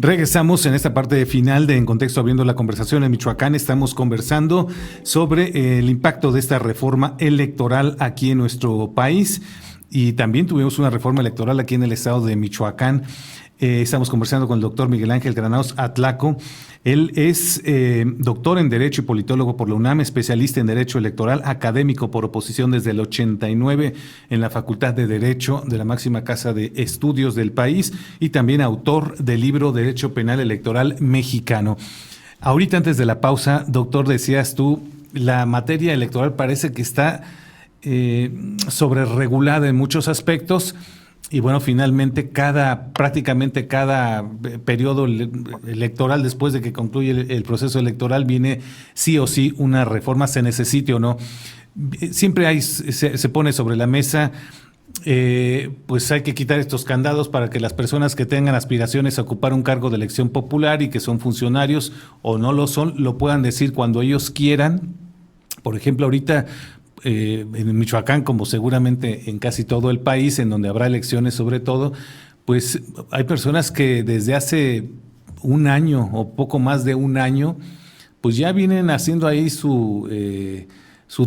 Regresamos en esta parte final de En Contexto, abriendo la conversación en Michoacán. Estamos conversando sobre el impacto de esta reforma electoral aquí en nuestro país, y también tuvimos una reforma electoral aquí en el estado de Michoacán. Estamos conversando con el doctor Miguel Ángel Granados Atlaco. Él es doctor en Derecho y politólogo por la UNAM, especialista en Derecho Electoral, académico por oposición desde el 89 en la Facultad de Derecho de la máxima casa de estudios del país, y también autor del libro Derecho Penal Electoral Mexicano. Ahorita, antes de la pausa, doctor, decías tú, la materia electoral parece que está sobreregulada en muchos aspectos. Y bueno, finalmente prácticamente cada periodo electoral, después de que concluye el proceso electoral, viene sí o sí una reforma, se necesite o no. Siempre se pone sobre la mesa, pues hay que quitar estos candados para que las personas que tengan aspiraciones a ocupar un cargo de elección popular y que son funcionarios o no lo son, lo puedan decir cuando ellos quieran. Por ejemplo, ahorita en Michoacán, como seguramente en casi todo el país, en donde habrá elecciones sobre todo, pues hay personas que desde hace un año o poco más de un año, pues ya vienen haciendo ahí su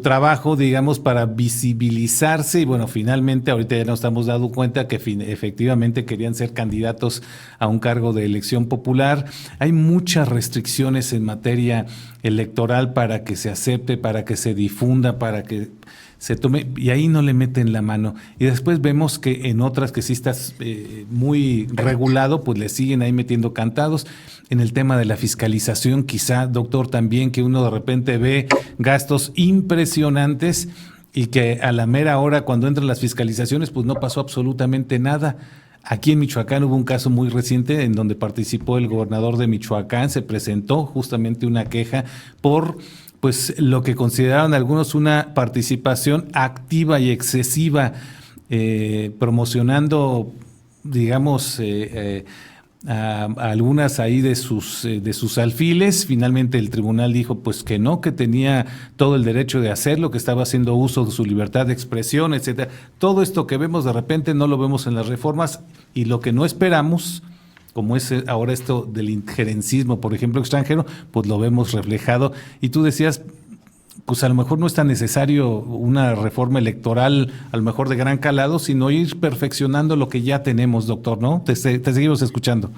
trabajo, digamos, para visibilizarse, y bueno, finalmente ahorita ya nos estamos dando cuenta que efectivamente querían ser candidatos a un cargo de elección popular. Hay muchas restricciones en materia electoral para que se acepte, para que se difunda, para que se tome, y ahí no le meten la mano. Y después vemos que en otras que sí estás muy regulado, pues le siguen ahí metiendo cantados. En el tema de la fiscalización, quizá, doctor, también que uno de repente ve gastos impresionantes y que a la mera hora, cuando entran las fiscalizaciones, pues no pasó absolutamente nada. Aquí en Michoacán hubo un caso muy reciente en donde participó el gobernador de Michoacán, se presentó justamente una queja por pues lo que consideraron algunos una participación activa y excesiva, promocionando, digamos, a algunas ahí de sus alfiles. Finalmente el tribunal dijo pues que no, que tenía todo el derecho de hacerlo, que estaba haciendo uso de su libertad de expresión, etcétera. Todo esto que vemos de repente no lo vemos en las reformas, y lo que no esperamos, como es ahora esto del injerencismo, por ejemplo, extranjero, pues lo vemos reflejado. Y tú decías, pues a lo mejor no es tan necesario una reforma electoral, a lo mejor de gran calado, sino ir perfeccionando lo que ya tenemos, doctor, ¿no? Te seguimos escuchando.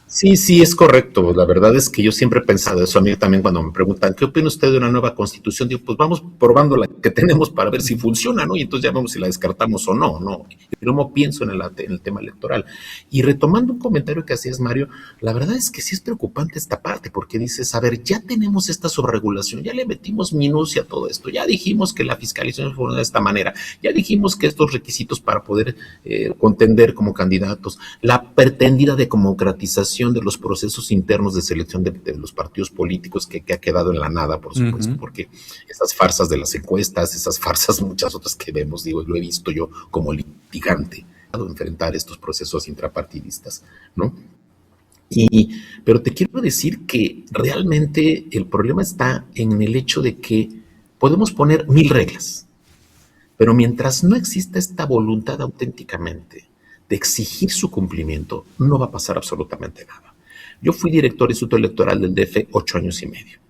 Sí, es correcto. La verdad es que yo siempre he pensado eso. A mí también, cuando me preguntan, ¿qué opina usted de una nueva constitución? Digo, pues vamos probando la que tenemos para ver si funciona, ¿no? Y entonces ya vemos si la descartamos o no, ¿no? Pero no pienso en el tema electoral. Y retomando un comentario que hacías, Mario, la verdad es que sí es preocupante esta parte, porque dices, a ver, ya tenemos esta sobreregulación, ya le metimos minucia a todo esto, ya dijimos que la fiscalización fue de esta manera, ya dijimos que estos requisitos para poder contender como candidatos, la pretendida democratización de los procesos internos de selección de los partidos políticos que ha quedado en la nada, por supuesto, porque esas farsas de las encuestas, esas farsas, muchas otras que vemos, digo, lo he visto yo como litigante, enfrentar estos procesos intrapartidistas, ¿no? Pero te quiero decir que realmente el problema está en el hecho de que podemos poner 1000 reglas, pero mientras no exista esta voluntad auténticamente de exigir su cumplimiento, no va a pasar absolutamente nada. Yo fui director del Instituto Electoral del DF 8 años y medio.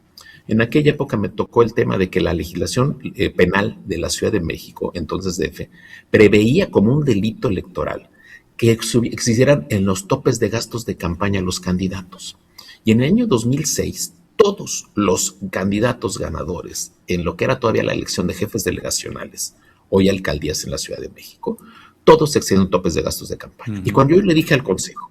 En aquella época me tocó el tema de que la legislación penal de la Ciudad de México, entonces DF, preveía como un delito electoral que existieran en los topes de gastos de campaña los candidatos. Y en el año 2006, todos los candidatos ganadores en lo que era todavía la elección de jefes delegacionales, hoy alcaldías en la Ciudad de México, todos excedieron topes de gastos de campaña. Y cuando yo le dije al Consejo,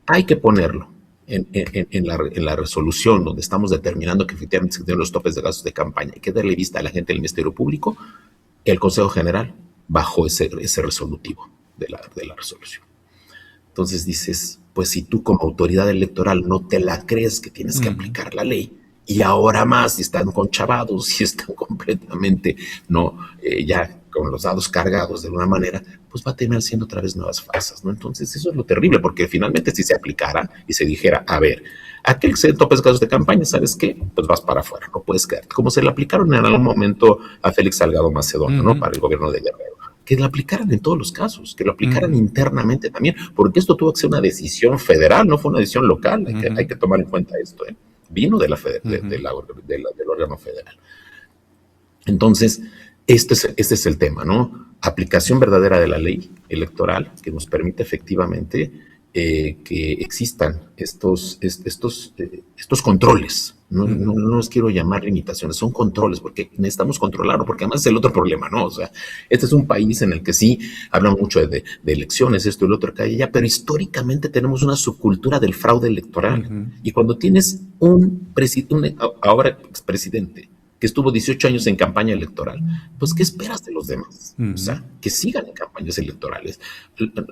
hay que ponerlo en la resolución donde estamos determinando que efectivamente se excedieron los topes de gastos de campaña, hay que darle vista a la gente del Ministerio Público, el Consejo General bajó ese resolutivo de la resolución. Entonces dices, pues si tú como autoridad electoral no te la crees que tienes que aplicar la ley, y ahora más, si están conchavados, si están completamente, ya con los dados cargados de alguna manera, pues va a terminar siendo otra vez nuevas farsas, ¿no? Entonces eso es lo terrible, porque finalmente si se aplicara y se dijera, a ver, aquel que se topes gastos de campaña, ¿sabes qué? Pues vas para afuera, no puedes quedarte. Como se le aplicaron en algún momento a Félix Salgado Macedonio, ¿no? Para el gobierno de Guerrero, que lo aplicaran en todos los casos, que lo aplicaran internamente también, porque esto tuvo que ser una decisión federal, no fue una decisión local, hay que tomar en cuenta esto, vino del órgano federal. Entonces, este es el tema, ¿no? Aplicación verdadera de la ley electoral que nos permite efectivamente que existan estos controles. No los quiero llamar limitaciones, son controles, porque necesitamos controlarlo, porque además es el otro problema, ¿no? O sea, este es un país en el que sí hablan mucho de elecciones, esto y lo otro, acá y allá, pero históricamente tenemos una subcultura del fraude electoral. Y cuando tienes un ahora expresidente que estuvo 18 años en campaña electoral, pues ¿qué esperas de los demás? O sea, que sigan en campañas electorales.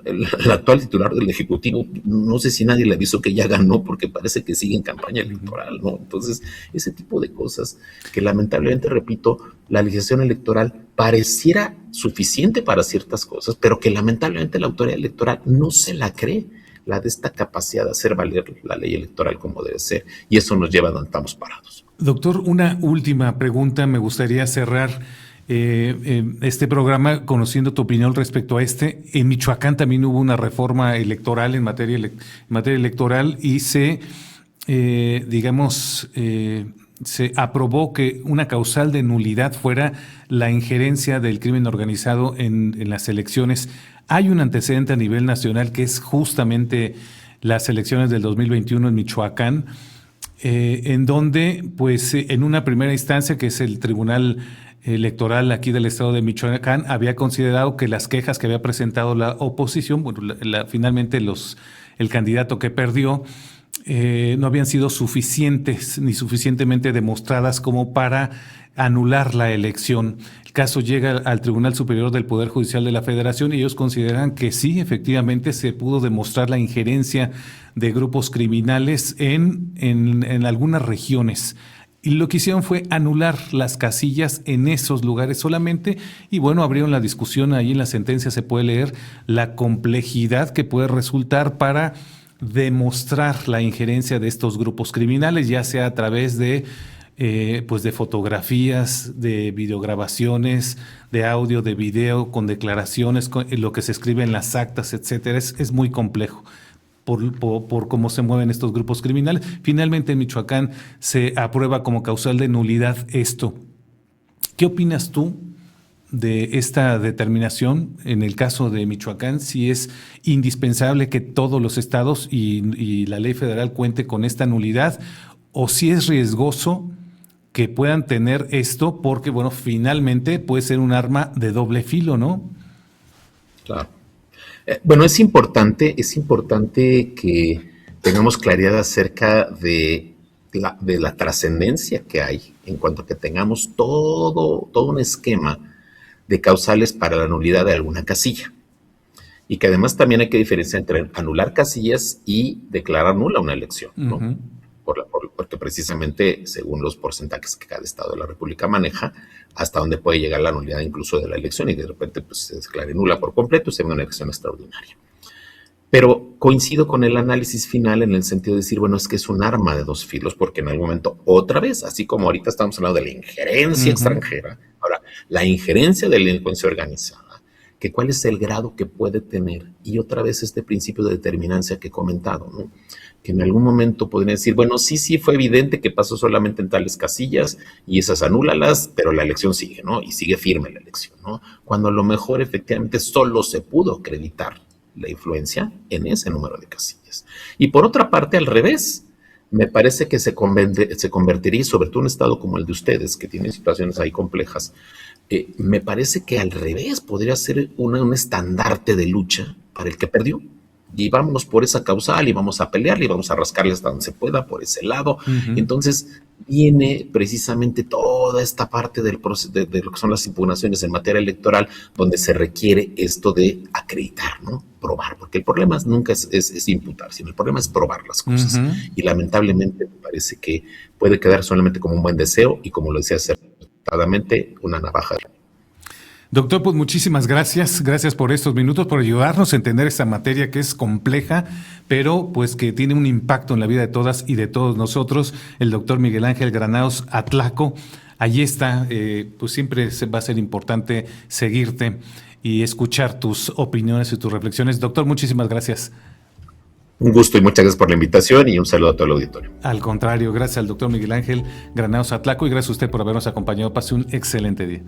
El actual titular del Ejecutivo, no sé si nadie le avisó que ya ganó porque parece que sigue en campaña electoral, ¿no? Entonces, ese tipo de cosas que lamentablemente, repito, la legislación electoral pareciera suficiente para ciertas cosas, pero que lamentablemente la autoridad electoral no se la cree, la de esta capacidad de hacer valer la ley electoral como debe ser, y eso nos lleva a donde estamos parados. Doctor, una última pregunta. Me gustaría cerrar este programa conociendo tu opinión respecto a este. En Michoacán también hubo una reforma electoral en materia electoral y se aprobó que una causal de nulidad fuera la injerencia del crimen organizado en las elecciones. Hay un antecedente a nivel nacional que es justamente las elecciones del 2021 en Michoacán, en donde, pues, en una primera instancia, que es el Tribunal Electoral aquí del estado de Michoacán, había considerado que las quejas que había presentado la oposición, bueno, finalmente el candidato que perdió, no habían sido suficientes ni suficientemente demostradas como para anular la elección. El caso llega al Tribunal Superior del Poder Judicial de la Federación y ellos consideran que sí, efectivamente se pudo demostrar la injerencia de grupos criminales en algunas regiones. Y lo que hicieron fue anular las casillas en esos lugares solamente. Y bueno, abrieron la discusión, ahí en la sentencia se puede leer la complejidad que puede resultar para demostrar la injerencia de estos grupos criminales, ya sea a través de fotografías, de videograbaciones, de audio, de video, con declaraciones, con lo que se escribe en las actas, etcétera. Es muy complejo por cómo se mueven estos grupos criminales. Finalmente en Michoacán se aprueba como causal de nulidad esto. ¿Qué opinas tú de esta determinación en el caso de Michoacán? Si es indispensable que todos los estados y la ley federal cuente con esta nulidad, o si es riesgoso que puedan tener esto, porque bueno, finalmente puede ser un arma de doble filo, ¿no? Claro. Bueno, es importante que tengamos claridad acerca de la trascendencia que hay en cuanto a que tengamos todo un esquema de causales para la nulidad de alguna casilla. Y que además también hay que diferenciar entre anular casillas y declarar nula una elección, ¿no? Uh-huh. Porque precisamente, según los porcentajes que cada estado de la República maneja, hasta dónde puede llegar la nulidad incluso de la elección, y de repente pues, se declare nula por completo y se ve una elección extraordinaria. Pero coincido con el análisis final en el sentido de decir, bueno, es que es un arma de dos filos, porque en algún momento, otra vez, así como ahorita estamos hablando de la injerencia extranjera, ahora, la injerencia de la delincuencia organizada, que cuál es el grado que puede tener, y otra vez este principio de determinancia que he comentado, ¿no? Que en algún momento podrían decir, bueno, sí, fue evidente que pasó solamente en tales casillas y esas anúlalas, pero la elección sigue, ¿no? Y sigue firme la elección, ¿no? Cuando a lo mejor efectivamente solo se pudo acreditar la influencia en ese número de casillas. Y por otra parte, al revés, me parece que se convertiría, sobre todo en un estado como el de ustedes, que tienen situaciones ahí complejas, me parece que al revés podría ser un estandarte de lucha para el que perdió. Y vámonos por esa causal y vamos a pelearle y vamos a rascarle hasta donde se pueda por ese lado. Uh-huh. Entonces viene precisamente toda esta parte del proceso de lo que son las impugnaciones en materia electoral, donde se requiere esto de acreditar, ¿no? Probar, porque el problema nunca es imputar, sino el problema es probar las cosas. Uh-huh. Y lamentablemente me parece que puede quedar solamente como un buen deseo y, como lo decía acertadamente, una navaja. Doctor, pues muchísimas gracias. Gracias por estos minutos, por ayudarnos a entender esta materia que es compleja, pero pues que tiene un impacto en la vida de todas y de todos nosotros. El doctor Miguel Ángel Granados Atlaco, allí está, pues siempre va a ser importante seguirte y escuchar tus opiniones y tus reflexiones. Doctor, muchísimas gracias. Un gusto y muchas gracias por la invitación y un saludo a todo el auditorio. Al contrario, gracias al doctor Miguel Ángel Granados Atlacco y gracias a usted por habernos acompañado. Pase un excelente día.